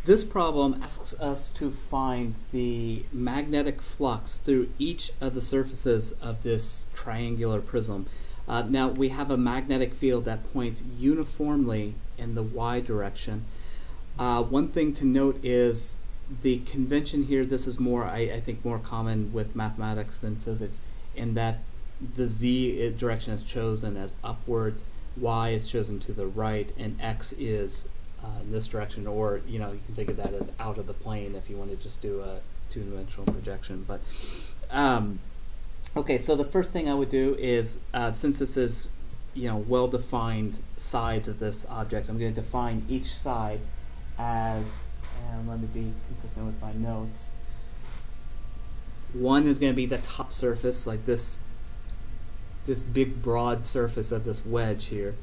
This problem asks us to find the magnetic flux through each of the surfaces of this triangular prism. Now we have a magnetic field that points uniformly in the y direction. One thing to note is the convention here, this is more, I think, more common with mathematics than physics, in that the z direction is chosen as upwards, y is chosen to the right, and x is in this direction, or you can think of that as out of the plane if you want to just do a two-dimensional projection. But okay, so the first thing I would do is, since this is well-defined sides of this object, I'm going to define each side as, and let me be consistent with my notes. One is going to be the top surface, like this big broad surface of this wedge here.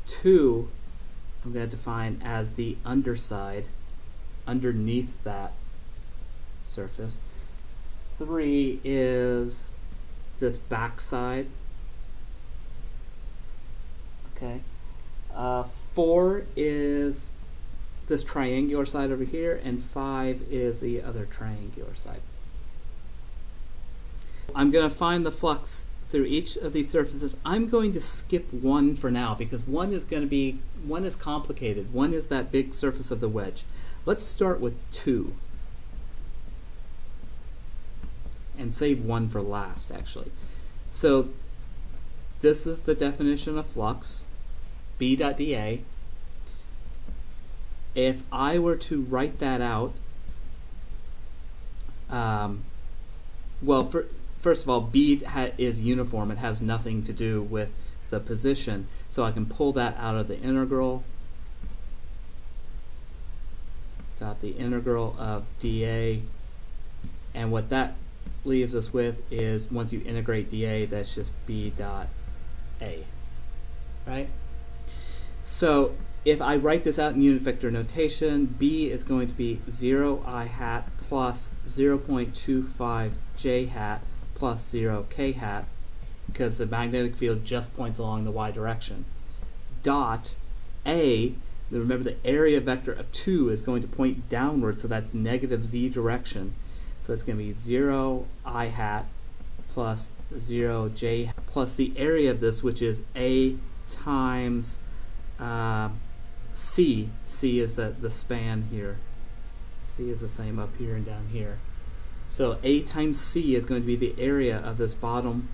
Two, I'm going to define as the underside, underneath that surface. Three is this back side. Okay. Four is this triangular side over here, and five is the other triangular side. I'm going to find the flux through each of these surfaces. I'm going to skip one for now because one is complicated. One is that big surface of the wedge. Let's start with 2 and save 1 for last, actually. So this is the definition of flux, B.dA. If I were to write that out, first of all, B is uniform. It has nothing to do with the position. So I can pull that out of the integral. Got the integral of dA. And what that leaves us with is, once you integrate dA, that's just B dot A. Right? So if I write this out in unit vector notation, B is going to be 0I hat plus 0.25 J hat plus 0 K hat, because the magnetic field just points along the y direction. Dot A, remember the area vector of 2 is going to point downward, so that's negative z direction. So it's going to be 0 I hat plus 0 J hat plus the area of this, which is A times C. C is the span here. C is the same up here and down here. So A times C is going to be the area of this bottom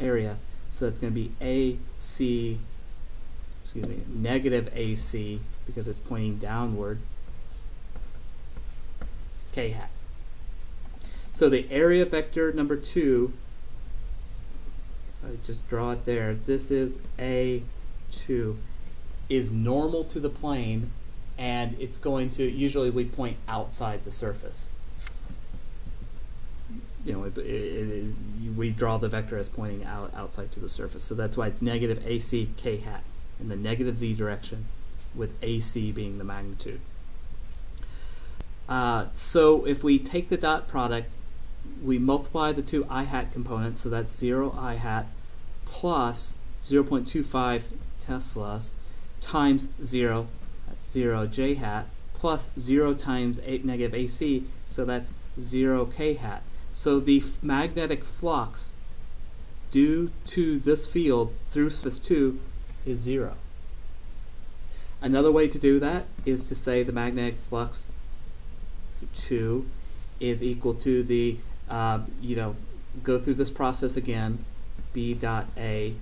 area. So it's going to be AC, negative AC, because it's pointing downward, K hat. So the area vector number 2, if I just draw it there, this is A2, is normal to the plane, and it's going to, usually we point outside the surface. We draw the vector as pointing outside to the surface. So that's why it's negative AC K hat in the negative z direction, with AC being the magnitude. So if we take the dot product, we multiply the two I hat components, so that's 0 I hat plus 0.25 Teslas times 0, that's 0 J hat, plus 0 times negative AC, so that's 0 K hat. So the magnetic flux due to this field through surface 2 is 0. Another way to do that is to say the magnetic flux 2 is equal to the, go through this process again, B dot A,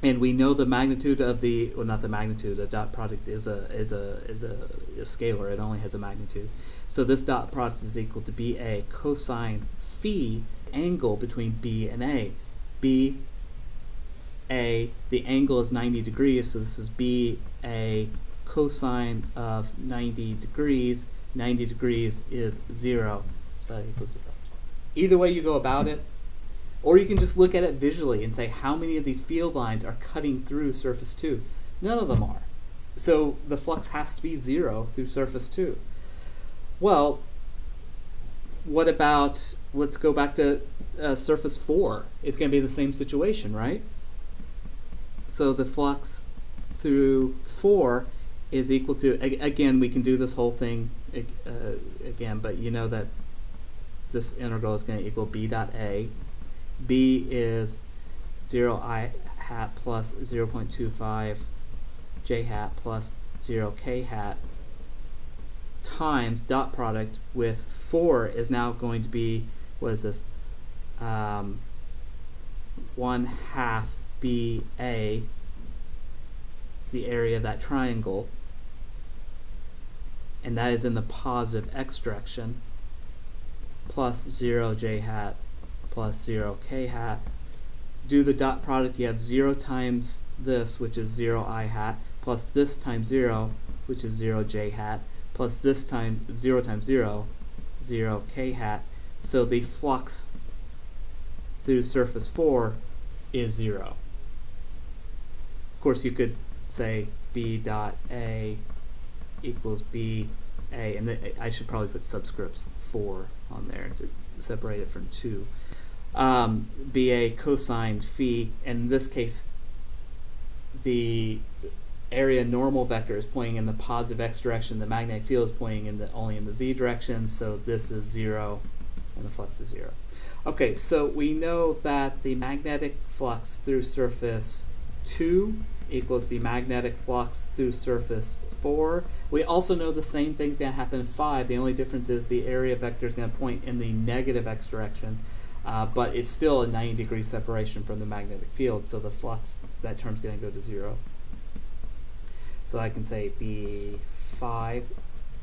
and we know the magnitude of the, well, not the magnitude, the dot product is a scalar, it only has a magnitude. So this dot product is equal to BA cosine phi, angle between B and A. B, A, the angle is 90 degrees, so this is BA cosine of 90 degrees. 90 degrees is 0, so that equals 0. Either way you go about it, or you can just look at it visually and say how many of these field lines are cutting through surface 2. None of them are. So the flux has to be 0 through surface 2. Well, what about, let's go back to surface 4. It's going to be the same situation, right? So the flux through 4 is equal to, again, we can do this whole thing again, but you know that this integral is going to equal b dot a. B is 0 I hat plus 0.25 j hat plus 0 k hat times dot product with 4 is now going to be, what is this, 1/2 BA, the area of that triangle, and that is in the positive x direction, plus 0 j hat plus 0 k hat. Do the dot product, you have 0 times this, which is 0 I hat, plus this times 0, which is 0 j hat, plus this time 0 times 0, 0 k hat. So the flux through surface 4 is 0. Of course, you could say b dot a equals b a, and I should probably put subscripts 4 on there to separate it from 2. BA cosine phi, and in this case the area normal vector is pointing in the positive x direction, the magnetic field is pointing in only in the z direction, so this is 0 and the flux is 0. Okay, so we know that the magnetic flux through surface 2 equals the magnetic flux through surface 4. We also know the same thing's going to happen in 5. The only difference is the area vector is going to point in the negative x direction, but it's still a 90-degree separation from the magnetic field, so the flux, that term's going to go to 0. So I can say B5.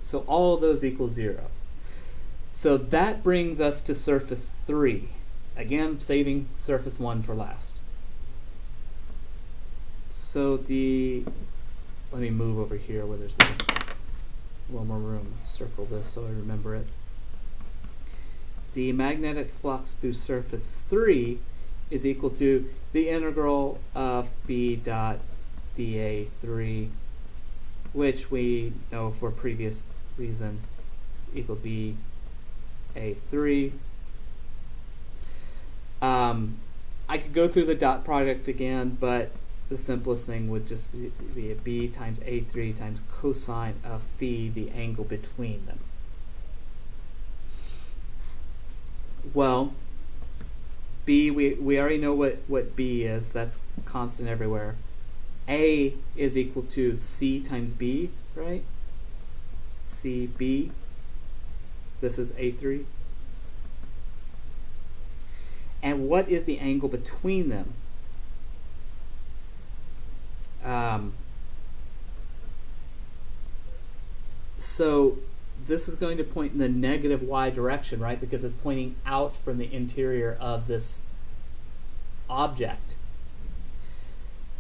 So all of those equal 0. So that brings us to surface 3. Again, saving surface 1 for last. So let me move over here where there's a little more room. Circle this so I remember it. The magnetic flux through surface 3 is equal to the integral of b dot dA3, which we know for previous reasons is equal to b a3. I could go through the dot product again, but the simplest thing would just be a b times a3 times cosine of phi, the angle between them. Well, b, we already know what b is. That's constant everywhere. A is equal to c times b, right? cb. This is a3. And what is the angle between them? So this is going to point in the negative y direction, right? Because it's pointing out from the interior of this object.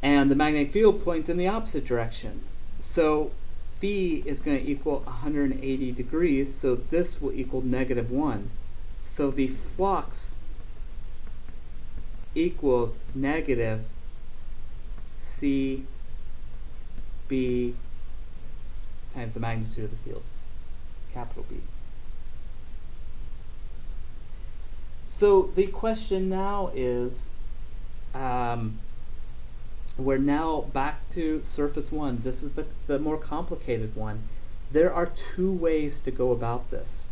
And the magnetic field points in the opposite direction. So phi is going to equal 180 degrees, so this will equal -1. So the flux equals negative CB times the magnitude of the field, capital B. So the question now is, we're now back to surface 1. This is the more complicated one. There are 2 ways to go about this.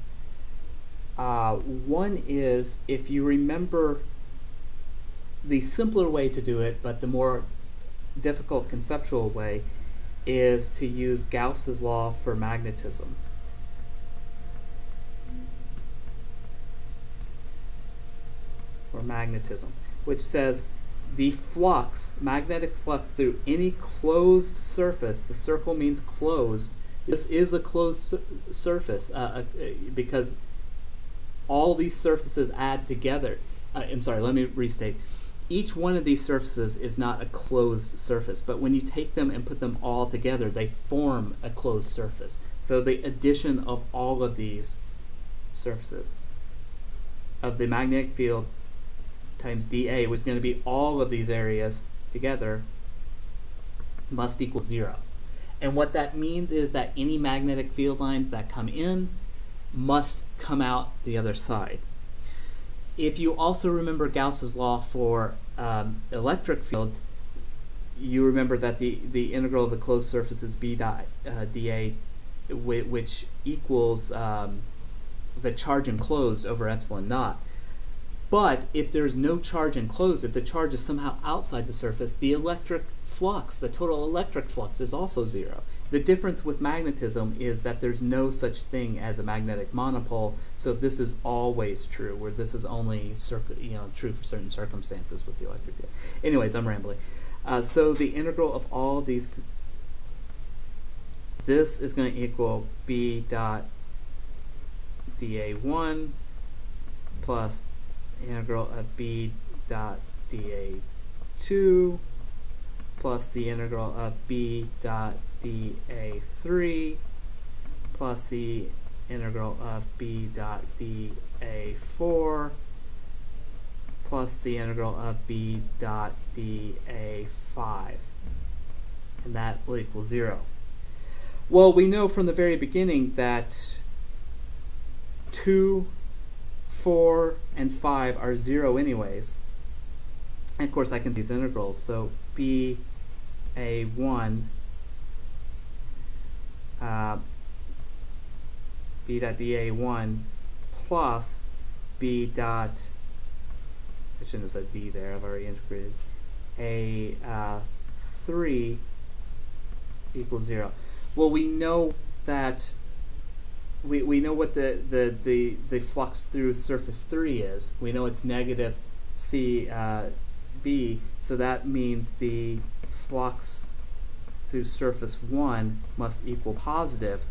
One is, if you remember the simpler way to do it, but the more difficult conceptual way, is to use Gauss's law for magnetism. Which says the flux, magnetic flux through any closed surface, the circle means closed, this is a closed surface because all these surfaces add together. I'm sorry, let me restate. Each one of these surfaces is not a closed surface, but when you take them and put them all together, they form a closed surface. So the addition of all of these surfaces of the magnetic field times dA, which is going to be all of these areas together, must equal 0. And what that means is that any magnetic field lines that come in must come out the other side. If you also remember Gauss's law for electric fields, you remember that the integral of the closed surface is b dot dA, which equals the charge enclosed over epsilon naught. But if there's no charge enclosed, if the charge is somehow outside the surface, the electric flux, the total electric flux, is also zero. The difference with magnetism is that there's no such thing as a magnetic monopole, so this is always true, where this is only true for certain circumstances with the electric field. Anyways, I'm rambling. So the integral of all these, this is going to equal b dot dA1 plus integral of b dot dA2 plus the integral of b dot dA3 plus the integral of b dot dA4 plus the integral of b dot dA5, and that will equal 0. Well, we know from the very beginning that 2, 4, and 5 are 0 anyways. And of course I can see these integrals, so b a1 b dot dA1 plus b dot, I shouldn't have said d there, I've already integrated, a3 equals 0. Well, we know that we know what the flux through surface 3 is. We know it's negative CB, so that means the flux through surface 1 must equal positive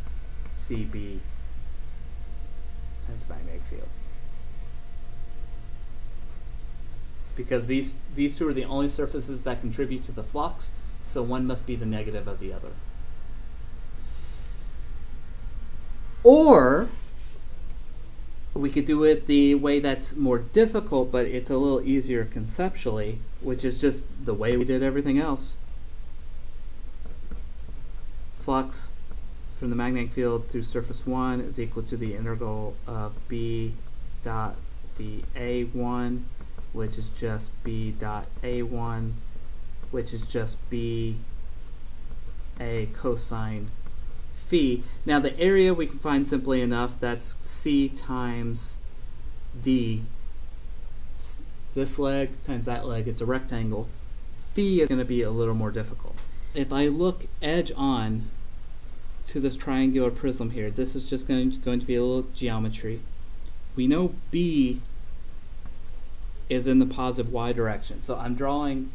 CB times magnetic field. Because these two are the only surfaces that contribute to the flux, so one must be the negative of the other. Or we could do it the way that's more difficult, but it's a little easier conceptually, which is just the way we did everything else. Flux from the magnetic field through surface 1 is equal to the integral of b dot dA1, which is just b dot A1, which is just b a cosine phi. Now the area we can find simply enough. That's c times d. This leg times that leg. It's a rectangle. Phi is going to be a little more difficult. If I look edge on to this triangular prism here, this is just going to be a little geometry. We know b is in the positive y direction. So I'm drawing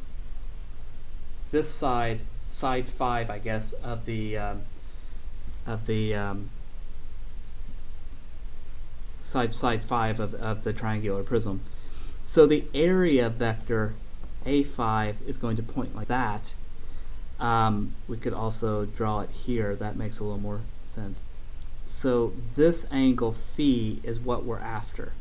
this side 5, I guess, of the side 5 of the triangular prism. So the area vector A5 is going to point like that. We could also draw it here. That makes a little more sense. So this angle phi is what we're after.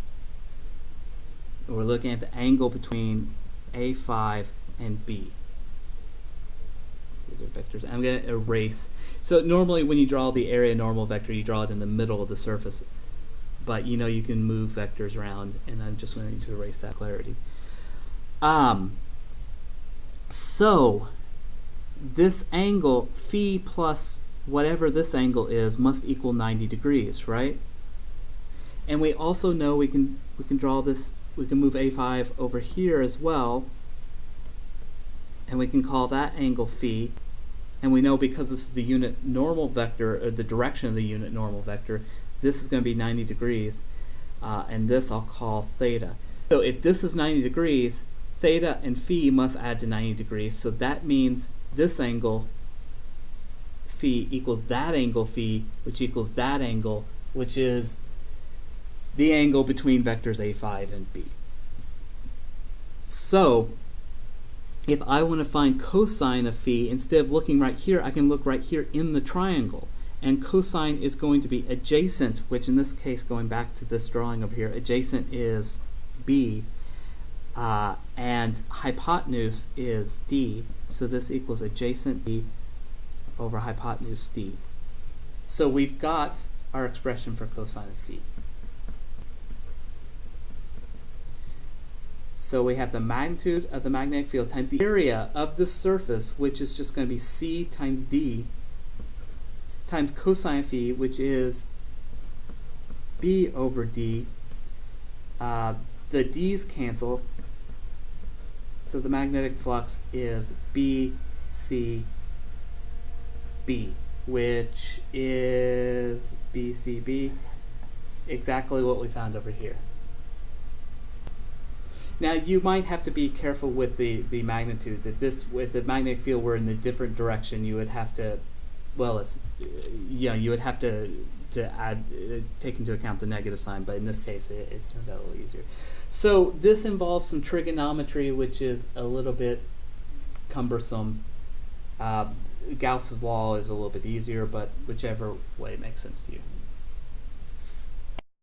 We're looking at the angle between A5 and B. These are vectors. I'm going to erase. So normally when you draw the area normal vector, you draw it in the middle of the surface. But you know you can move vectors around, and I'm just going to erase that clarity. So this angle phi plus whatever this angle is must equal 90 degrees, right? And we also know we can draw this. We can move A5 over here as well, and we can call that angle phi. And we know because this is the unit normal vector, or the direction of the unit normal vector, this is going to be 90 degrees, and this I'll call theta. So if this is 90 degrees, theta and phi must add to 90 degrees, so that means this angle phi equals that angle phi, which equals that angle, which is the angle between vectors A5 and B. So if I want to find cosine of phi, instead of looking right here, I can look right here in the triangle. And cosine is going to be adjacent, which in this case, going back to this drawing over here, adjacent is B, and hypotenuse is D. So this equals adjacent D over hypotenuse D. So we've got our expression for cosine of phi. So we have the magnitude of the magnetic field times the area of the surface, which is just going to be C times D, times cosine phi, which is B over D. The D's cancel, so the magnetic flux is B, C, B, which is BCB, exactly what we found over here. Now you might have to be careful with the magnitudes. If the magnetic field were in a different direction, you would have to, well, you would have to add, take into account the negative sign. But in this case, it turned out a little easier. So this involves some trigonometry, which is a little bit cumbersome. Gauss's law is a little bit easier, but whichever way makes sense to you.